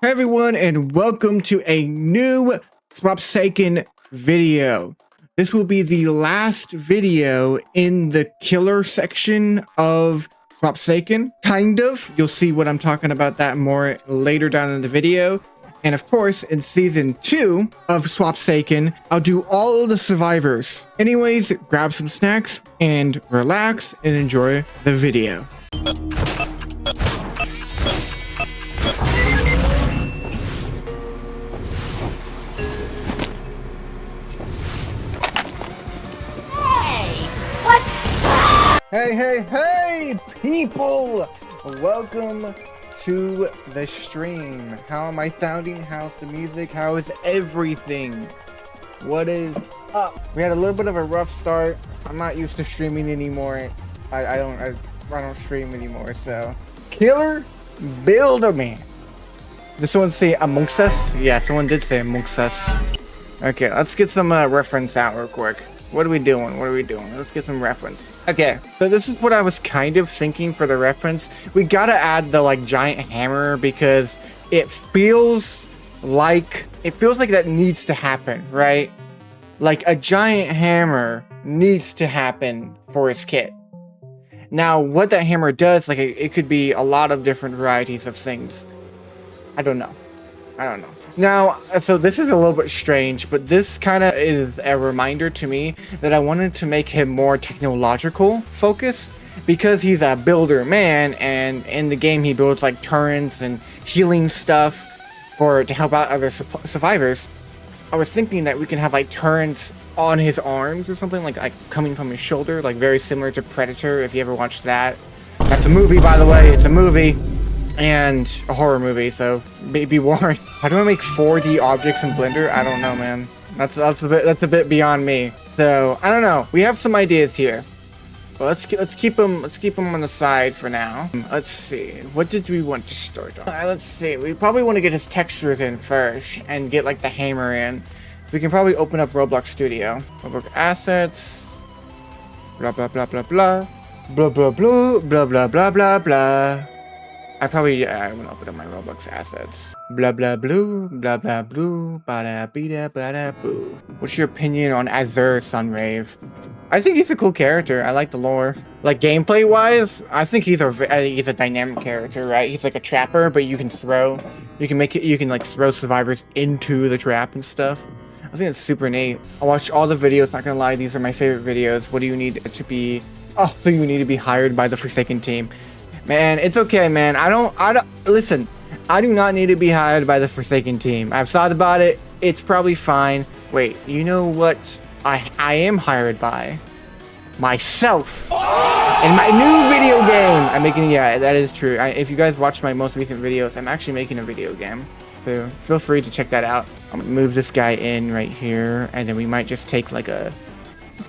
Hi everyone, and welcome to a new Swapsaken video. This will be the last video in the killer section of Swapsaken. Kind of. You'll see what I'm talking about that more later down in the video. And of course, in season 2 of Swapsaken, I'll do all of the survivors. Anyways, grab some snacks and relax and enjoy the video. Hey, people! Welcome to the stream. How am I sounding? How's the music? How is everything? What is up? We had a little bit of a rough start. I'm not used to streaming anymore. I don't stream anymore, so. Killer Builder Man. Did someone say Amongst Us? Yeah, someone did say Amongst Us. Okay, let's get some reference out real quick. What are we doing? Let's get some reference. Okay, so this is what I was kind of thinking for the reference. We gotta add the giant hammer because it feels like that needs to happen, right? Like a giant hammer needs to happen for his kit. Now, what that hammer does, it could be a lot of different varieties of things. I don't know. Now, so this is a little bit strange, but this kind of is a reminder to me that I wanted to make him more technological focus because he's a builder man, and in the game he builds turrets and healing stuff to help out other survivors. I was thinking that we can have turrets on his arms or something, like coming from his shoulder, very similar to Predator, if you ever watched that. That's a movie, by the way. It's a movie. And a horror movie, so be warned. How do I make 4D objects in Blender? I don't know, man. That's a bit beyond me. So I don't know. We have some ideas here, but let's keep them on the side for now. Let's see. What did we want to start on? Let's see. We probably want to get his textures in first and get the hammer in. We can probably open up Roblox Studio. Roblox assets. Blah blah blah blah blah. Blah blah blah blah blah blah blah blah. I'm gonna open up my Roblox assets. Blah blah blue, blah blah blue, bada bida bada boo. What's your opinion on Azure Sunrave? I think he's a cool character. I like the lore. Gameplay wise, I think he's a dynamic character, right? He's a trapper, but you can throw throw survivors into the trap and stuff. I think it's super neat. I watched all the videos, not gonna lie, these are my favorite videos. What do you need to be? Oh, so you need to be hired by the Forsaken team. Man, it's okay, man. Listen, I do not need to be hired by the Forsaken team. I've thought about it. It's probably fine. Wait, you know what I am hired by? Myself. In my new video game. Yeah, that is true. If you guys watched my most recent videos, I'm actually making a video game. So feel free to check that out. I'm gonna move this guy in right here, and then we might just take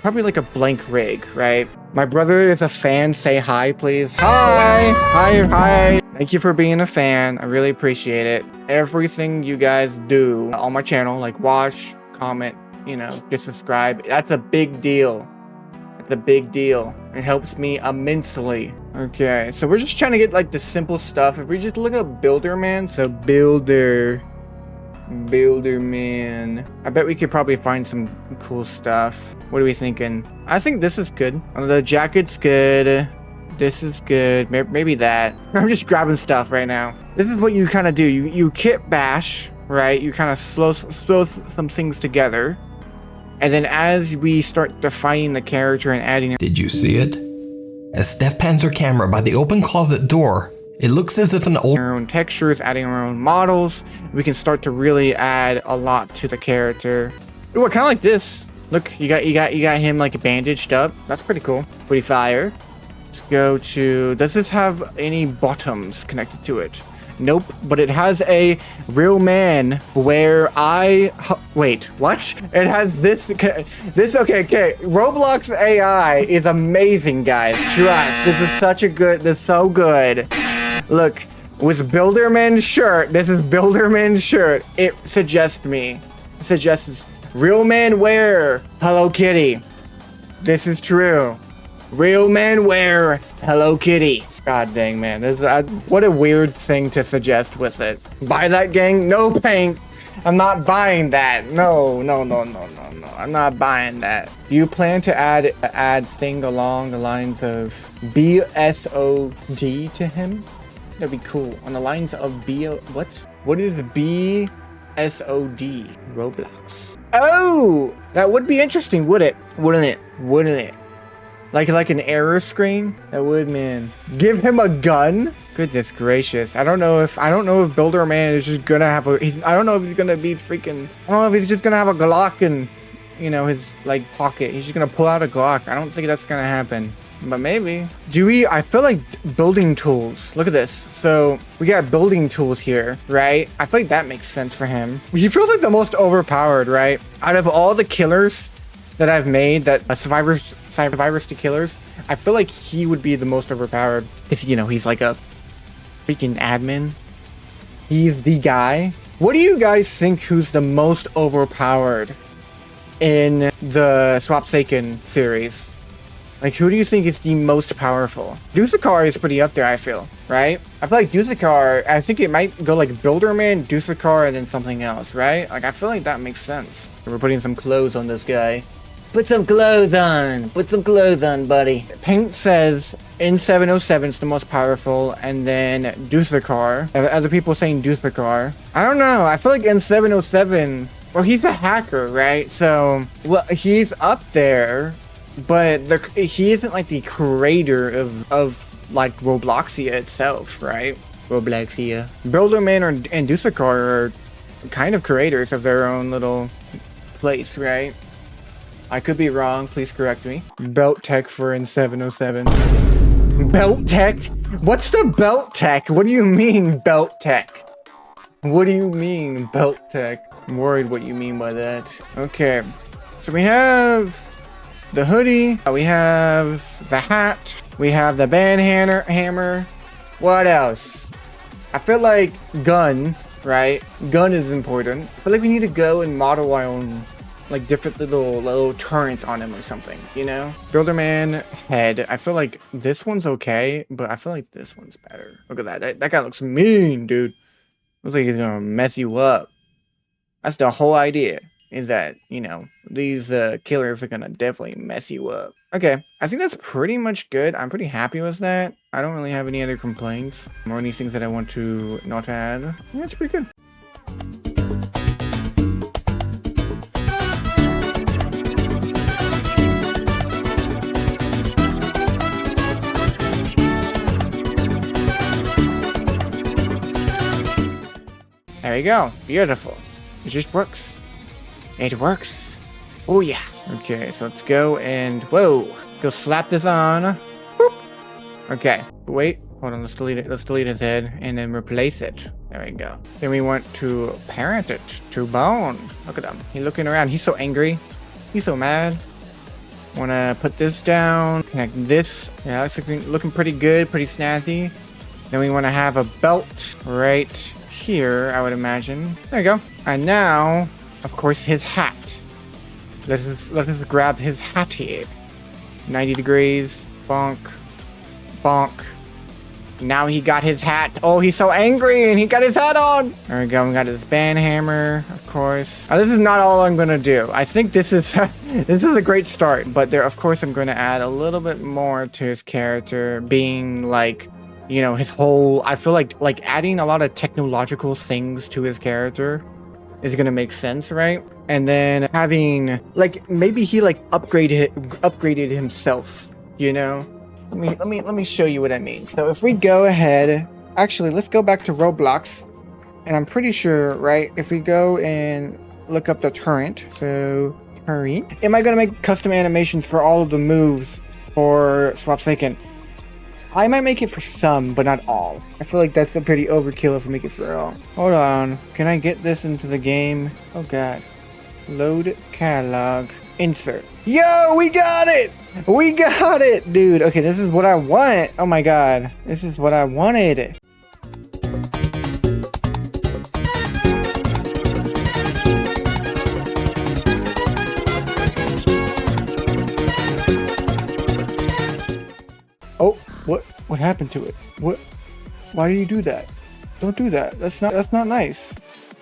probably a blank rig, right? My brother is a fan. Say hi, please. Hi. Thank you for being a fan. I really appreciate it. Everything you guys do on my channel, watch, comment, just subscribe. That's a big deal. It helps me immensely. Okay, so we're just trying to get the simple stuff. If we just look up Builder Man, so Builder Man. I bet we could probably find some cool stuff. What are we thinking? I think this is good. The jacket's good. This is good. Maybe that. I'm just grabbing stuff right now. This is what you kind of do. You kit bash, right? You kind of slow some things together. And then as we start defining the character and adding... Did you see it? As Steph pans her camera by the open closet door, it looks as if our own textures, adding our own models, we can start to really add a lot to the character. Ooh, I kind of like this. Look, you got him bandaged up. That's pretty cool. Pretty fire. Let's go to. Does this have any bottoms connected to it? Nope. But it has a real man where wait, what? It has this. Okay. Roblox AI is amazing, guys. Trust. This is so good. Look, with Builderman's shirt, this is Builderman's shirt. It suggests real man wear Hello Kitty. This is true. Real men wear Hello Kitty. God dang, man. What a weird thing to suggest with it. Buy that, gang? No paint. I'm not buying that. No. I'm not buying that. Do you plan to add thing along the lines of BSOD to him? That'd be cool. On the lines of what? What is BSOD? Roblox. Oh, that would be interesting, would it? Wouldn't it? Like an error screen? That would, man. Give him a gun? Goodness gracious. I don't know if Builder Man is just gonna have I don't know if he's gonna be freaking, I don't know if he's just gonna have a Glock in, you know, his like pocket. He's just gonna pull out a Glock. I don't think that's gonna happen. But maybe. I feel like building tools. Look at this. So we got building tools here, right? I feel like that makes sense for him. He feels like the most overpowered, right? Out of all the killers that I've made, that survivors to killers, I feel like he would be the most overpowered. Because, you know, he's like a freaking admin. He's the guy. What do you guys think who's the most overpowered in the Swapsaken series? Like, who do you think is the most powerful? Dusakar is pretty up there, I feel, right? I feel like Dusakar, I think it might go like Builderman, Dusakar, and then something else, right? Like, I feel like that makes sense. We're putting some clothes on this guy. Put some clothes on. Put some clothes on, buddy. Paint says N707 is the most powerful, and then Dusakar. Other people saying Dusakar. I don't know. I feel like N707, well, he's a hacker, right? So, well, he's up there. But he isn't like the creator of like Robloxia itself, right? Robloxia. Builderman and Dusakar are kind of creators of their own little place, right? I could be wrong. Please correct me. Belt tech for N707. Belt tech? What's the belt tech? What do you mean belt tech? What do you mean belt tech? I'm worried what you mean by that. Okay. So we have the hoodie, we have the hat, we have the band hammer. What else? I feel like gun, right? Gun is important. I feel like we need to go and model our own, like, different little turret on him or something, you know? Builderman head. I feel like this one's okay, but I feel like this one's better. Look at that. That guy looks mean, dude. Looks like he's gonna mess you up. That's the whole idea. Is that, you know, these killers are gonna definitely mess you up. Okay, I think that's pretty much good. I'm pretty happy with that. I don't really have any other complaints or any things that I want to not add. Yeah, it's pretty good. There you go. Beautiful. It just works. It works. Oh yeah. Okay, so let's go and go slap this on. Boop. Okay. Wait. Hold on. Let's delete it. Let's delete his head and then replace it. There we go. Then we want to parent it to bone. Look at him. He's looking around. He's so angry. He's so mad. Want to put this down. Connect this. Yeah, it's looking pretty good. Pretty snazzy. Then we want to have a belt right here, I would imagine. There you go. And now, of course, his hat. Let us grab his hat here. 90 degrees. Bonk. Bonk. Now he got his hat. Oh, he's so angry and he got his hat on. There we go. We got his band hammer, of course. Now, this is not all I'm going to do. I think this is this is a great start. But there, of course, I'm going to add a little bit more to his character. Being like, you know, his whole... I feel like adding a lot of technological things to his character is gonna make sense, right? And then having, like, maybe he like upgraded himself, you know? Let me show you what I mean. So if we go ahead, actually, let's go back to Roblox, and I'm pretty sure, right? If we go and look up the turret, so turret, am I gonna make custom animations for all of the moves for Swapsaken? I might make it for some, but not all. I feel like that's a pretty overkill if I make it for all. Hold on. Can I get this into the game? Oh god. Load catalog. Insert. Yo, we got it! We got it! Dude, okay, this is what I want. Oh my god. This is what I wanted. happened to it? What? Why do you do that? Don't do that. That's not nice.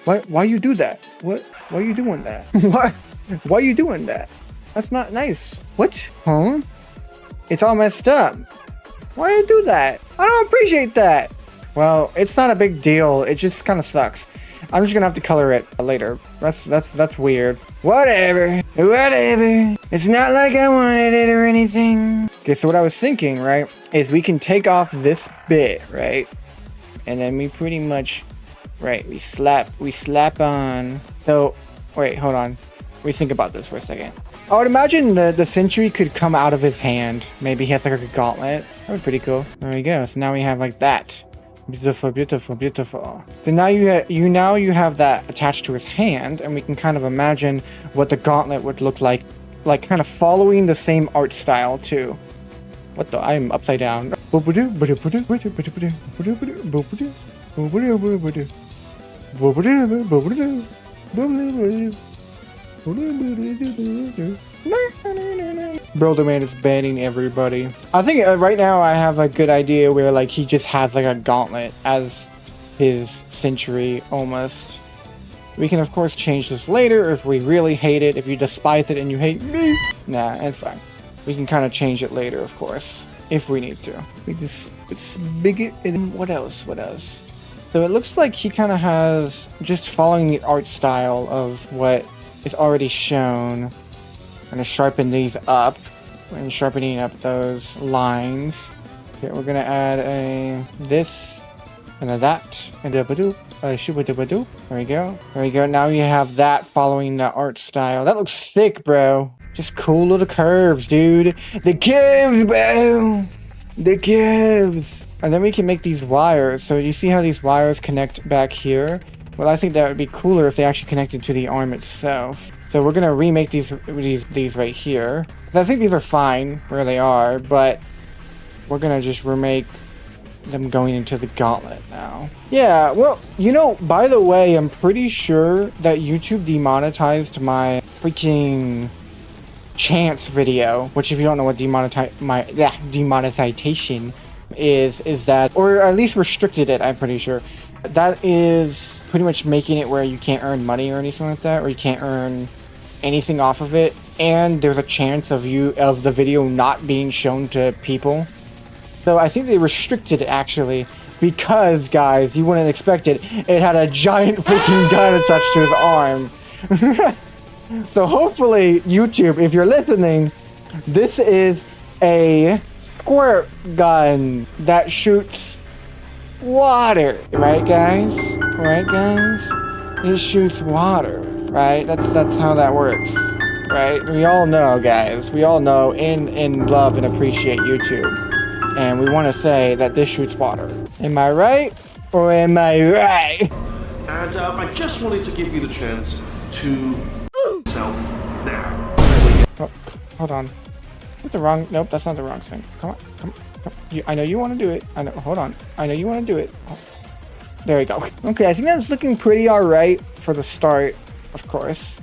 Why you do that? What? Why you doing that? What? Why you doing that? That's not nice. What? Huh? It's all messed up. Why you do that? I don't appreciate that. Well, it's not a big deal. It just kind of sucks. I'm just gonna have to color it later. That's weird. Whatever. It's not like I wanted it or anything. Okay, so what I was thinking, right, is we can take off this bit, right? And then we pretty much, right, we slap on. So, wait, hold on. We think about this for a second. I would imagine the sentry could come out of his hand. Maybe he has like a gauntlet. That would be pretty cool. There we go. So now we have like that. Beautiful, beautiful, beautiful. So now you have that attached to his hand, and we can kind of imagine what the gauntlet would look like kind of following the same art style too. What the? I'm upside down. Bro, the man is banning everybody. I think right now I have a good idea where like he just has like a gauntlet as his sentry almost. We can of course change this later if we really hate it, if you despise it and you hate me. Nah, it's fine. We can kind of change it later, of course, if we need to. We just, it's big. And what else? So it looks like he kind of has, just following the art style of what is already shown. I'm gonna sharpen these up, and sharpening up those lines. Okay, we're gonna add this, and a that, and a badoop. There we go. There we go. Now you have that following the art style. That looks sick, bro. Just cool little curves, dude. The curves, bro. The curves. And then we can make these wires. So you see how these wires connect back here? Well, I think that would be cooler if they actually connected to the arm itself. So we're gonna remake these right here. 'Cause I think these are fine where they are, but we're gonna just remake them going into the gauntlet now. Yeah, well, you know, by the way, I'm pretty sure that YouTube demonetized my freaking chance video, which if you don't know what demonetization is that, or at least restricted it, I'm pretty sure. That is pretty much making it where you can't earn money or anything like that, or you can't earn anything off of it, and there's a chance of the video not being shown to people. So I think they restricted it actually, because guys, you wouldn't expect it. It had a giant freaking gun attached to his arm. So hopefully, YouTube, if you're listening, this is a squirt gun that shoots water, right guys? Right guys? It shoots water, right? That's how that works, right? We all know, guys. We all know and love and appreciate YouTube. And we want to say that this shoots water. Am I right? Or am I right? And I just wanted to give you the chance to self now. Oh, hold on. That's the wrong. Nope, that's not the wrong thing. Come on. I know you want to do it. I know. Hold on. I know you want to do it. Oh. There we go. Okay, I think that's looking pretty alright for the start, of course.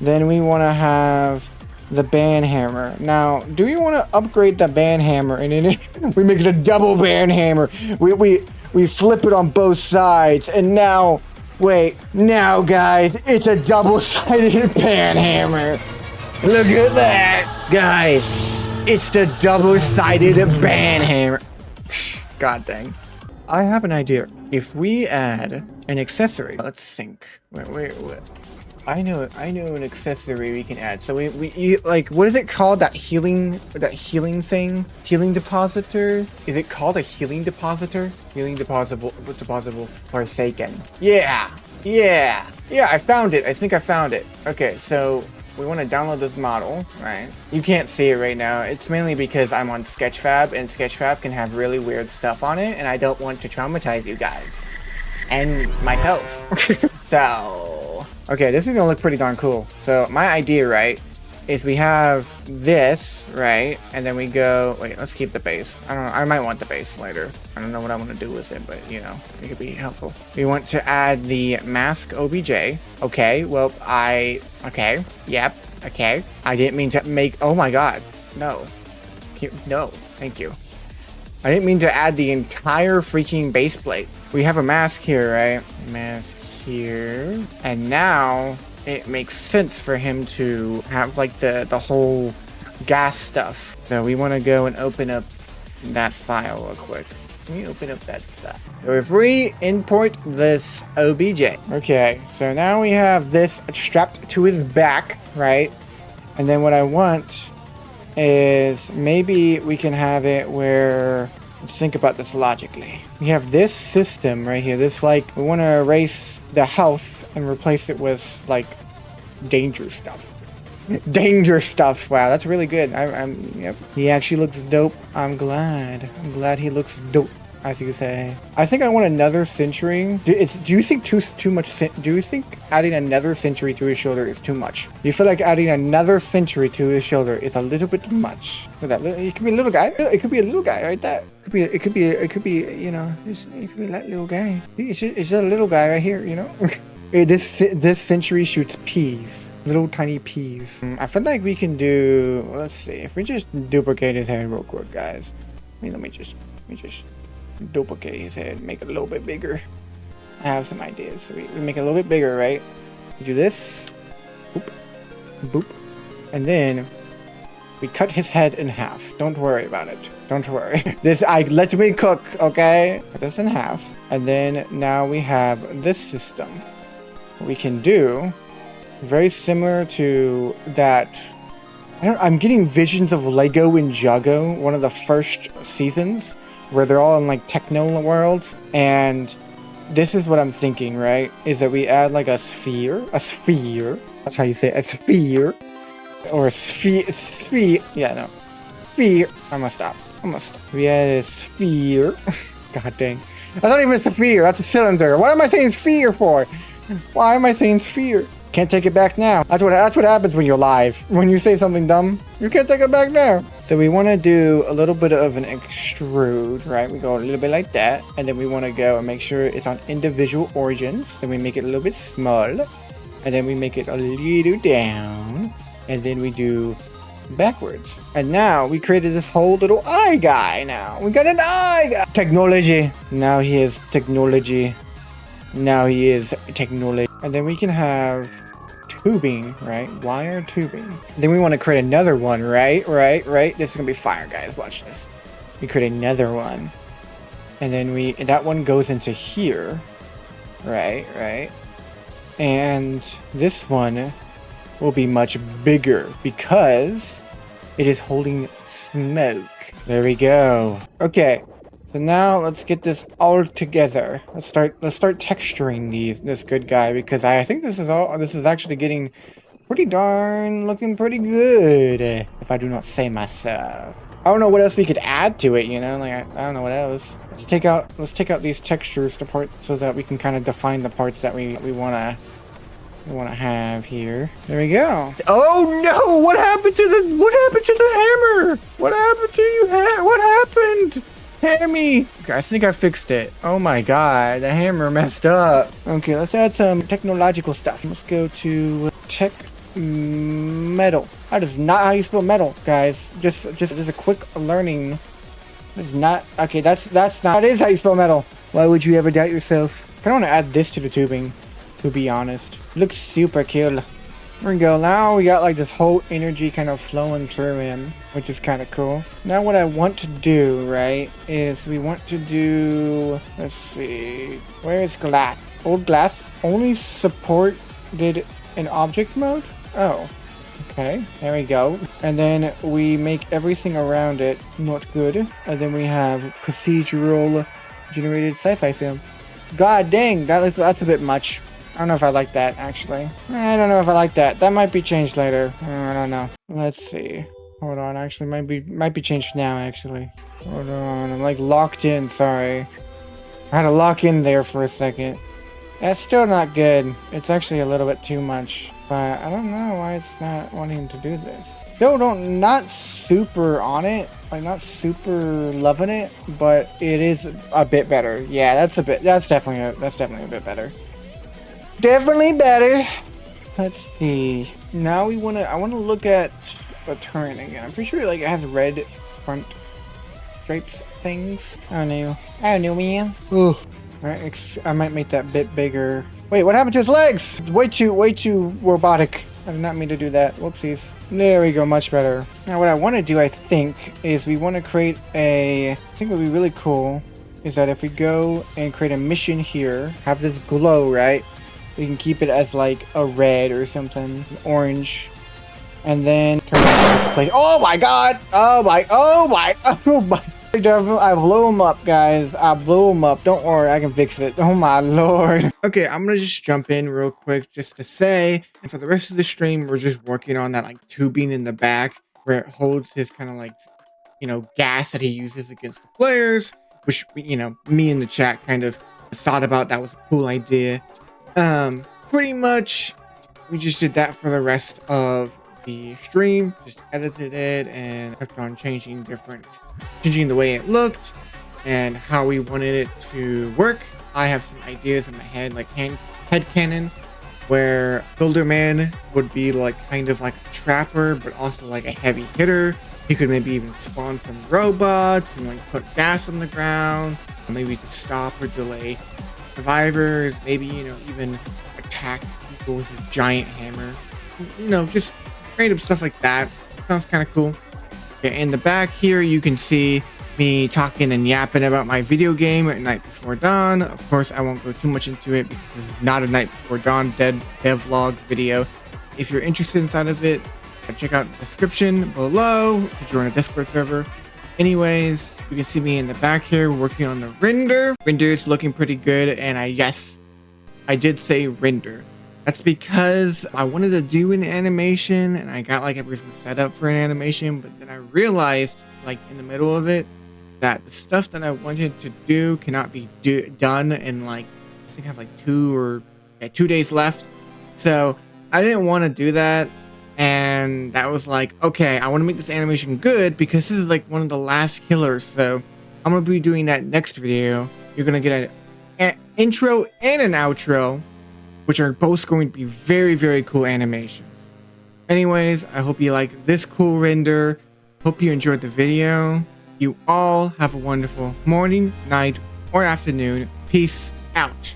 Then we want to have the band hammer. Now, do we want to upgrade the band hammer and then we make it a double band hammer? We flip it on both sides, and now, wait, now guys, it's a double-sided band hammer. Look at that, guys. It's the double-sided band hammer. God dang. I have an idea. If we add an accessory, let's think. Wait. I know an accessory we can add. So we like, what is it called? That healing thing? Healing depositor? Is it called a healing depositor? Healing depositable Forsaken. Yeah, I found it. I think I found it. Okay, so we want to download this model, right? You can't see it right now. It's mainly because I'm on Sketchfab, and Sketchfab can have really weird stuff on it, and I don't want to traumatize you guys. And myself. So, okay, this is gonna look pretty darn cool. So my idea, right, is we have this, right, and then we go, wait, let's keep the base. I don't know, I might want the base later. I don't know what I want to do with it, but you know, it could be helpful. We want to add the mask OBJ. Okay, well, okay, yep, okay. I didn't mean to make, oh my god, no. No, thank you. I didn't mean to add the entire freaking base plate. We have a mask here, right? Mask here. And now it makes sense for him to have like the whole gas stuff. So we want to go and open up that file real quick. Can we open up that file? So if we import this OBJ. Okay, so now we have this strapped to his back, right? And then what I want is maybe we can have it where, let's think about this logically. We have this system right here. This like, we want to erase the health and replace it with like danger stuff. Danger stuff. Wow, that's really good. Yep. He actually looks dope. I'm glad he looks dope, as you say. I think I want another century. Do you think too much? Do you think adding another century to his shoulder is too much? Do you feel like adding another century to his shoulder is a little bit much? Look at that. It could be a little guy. It could be a little guy right there. It could be. You know, it could be that little guy. It's just a little guy right here. You know. This century shoots peas, little tiny peas. I feel like we can do. Let's see if we just duplicate his head real quick, guys. Let me just duplicate his head, make it a little bit bigger. I have some ideas. So we make it a little bit bigger, right? We do this, boop, boop, and then we cut his head in half. Don't worry about it. Don't worry. Let me cook, okay? Cut this in half, and then now we have this system. We can do very similar to that. I'm getting visions of Lego and Jago, one of the first seasons where they're all in like techno world, and this is what I'm thinking, right? Is that we add like a sphere. That's how you say it, a sphere, or a sphere. Yeah, no, sphere. I'm gonna stop. We add a sphere. God dang, that's not even a sphere. That's a cylinder. What am I saying sphere for? Why am I saying sphere? Can't take it back now. That's what happens when you're live. When you say something dumb, you can't take it back now. So we want to do a little bit of an extrude, right? We go a little bit like that, and then we want to go and make sure it's on individual origins. Then we make it a little bit small, and then we make it a little down, and then we do backwards. And now we created this whole little eye guy. Now we got an eye guy. Technology. Now he is technology. And then we can have tubing, right? Wire tubing. Then we want to create another one, right? This is gonna be fire, guys. Watch this. We create another one, and then that one goes into here, right? And this one will be much bigger because it is holding smoke. There we go. Okay. So now let's get this all together. Let's start texturing this good guy, because I think this is actually getting looking pretty good, if I do not say myself. I don't know what else we could add to it, you know, like I don't know what else. Let's take out these textures so that we can kind of define the parts that we wanna have here. There we go. Oh no! What happened to the hammer? What happened to you? What happened? Hammy! Okay, I think I fixed it. Oh my god, the hammer messed up. Okay, let's add some technological stuff. Let's go to tech metal. That is not how you spell metal, guys. Just a quick learning. It's not okay. That is how you spell metal. Why would you ever doubt yourself? I don't want to add this to the tubing, to be honest. Looks super cool. There we go. Now we got like this whole energy kind of flowing through him, which is kind of cool. Now what I want to do, right, is we want to do, let's see, where is glass? Old glass only supported in object mode? Oh, okay, there we go. And then we make everything around it not good. And then we have procedural generated sci-fi film. God dang, that's a bit much. I don't know if I like that, actually. I don't know if I like that. That might be changed later. I don't know. Let's see. Hold on, actually, might be changed now, actually. Hold on, I'm like locked in, sorry. I had to lock in there for a second. That's still not good. It's actually a little bit too much. But I don't know why it's not wanting to do this. Still not super on it. Like, not super loving it, but it is a bit better. Yeah, that's definitely a bit better. Definitely better. Let's see. Now I want to look at a turn again. I'm pretty sure like it has red front stripes things. I don't know, man. Ooh. Alright, I might make that bit bigger. Wait, what happened to his legs? It's way too robotic. I did not mean to do that. Whoopsies. There we go, much better. Now what I want to do, I think, is we want to create I think what would be really cool is that if we go and create a mission here, have this glow, right? We can keep it as like a red or something, an orange. And then turn on this place. Oh my god! Oh my. I blew him up, guys. I blew him up. Don't worry, I can fix it. Oh my lord. Okay, I'm gonna just jump in real quick just to say, and for the rest of the stream, we're just working on that like tubing in the back where it holds his kind of like, you know, gas that he uses against the players, which, you know, me in the chat kind of thought about. That was a cool idea. Pretty much we just did that for the rest of the stream, just edited it and kept on changing the way it looked and how we wanted it to work. I have some ideas in my head, like headcanon, where Builder Man would be like kind of like a trapper, but also like a heavy hitter. He could maybe even spawn some robots and like put gas on the ground, or maybe to stop or delay survivors, maybe, you know, even attack people with his giant hammer, you know, just random stuff like that. Sounds kind of cool. Okay, in the back here you can see me talking and yapping about my video game at Night Before Dawn. Of course, I won't go too much into it because this is not a Night Before Dawn devlog video. If you're interested inside of it, check out the description below to join a Discord server. Anyways, you can see me in the back here working on the render. Render is looking pretty good, and yes, I did say render. That's because I wanted to do an animation and I got like everything set up for an animation, but then I realized like in the middle of it that the stuff that I wanted to do cannot be done in like, I think I have like 2 days left. So I didn't want to do that. And that was like, okay, I want to make this animation good because this is like one of the last killers. So I'm going to be doing that next video. You're going to get an intro and an outro, which are both going to be very, very cool animations. Anyways, I hope you like this cool render. Hope you enjoyed the video. You all have a wonderful morning, night, or afternoon. Peace out.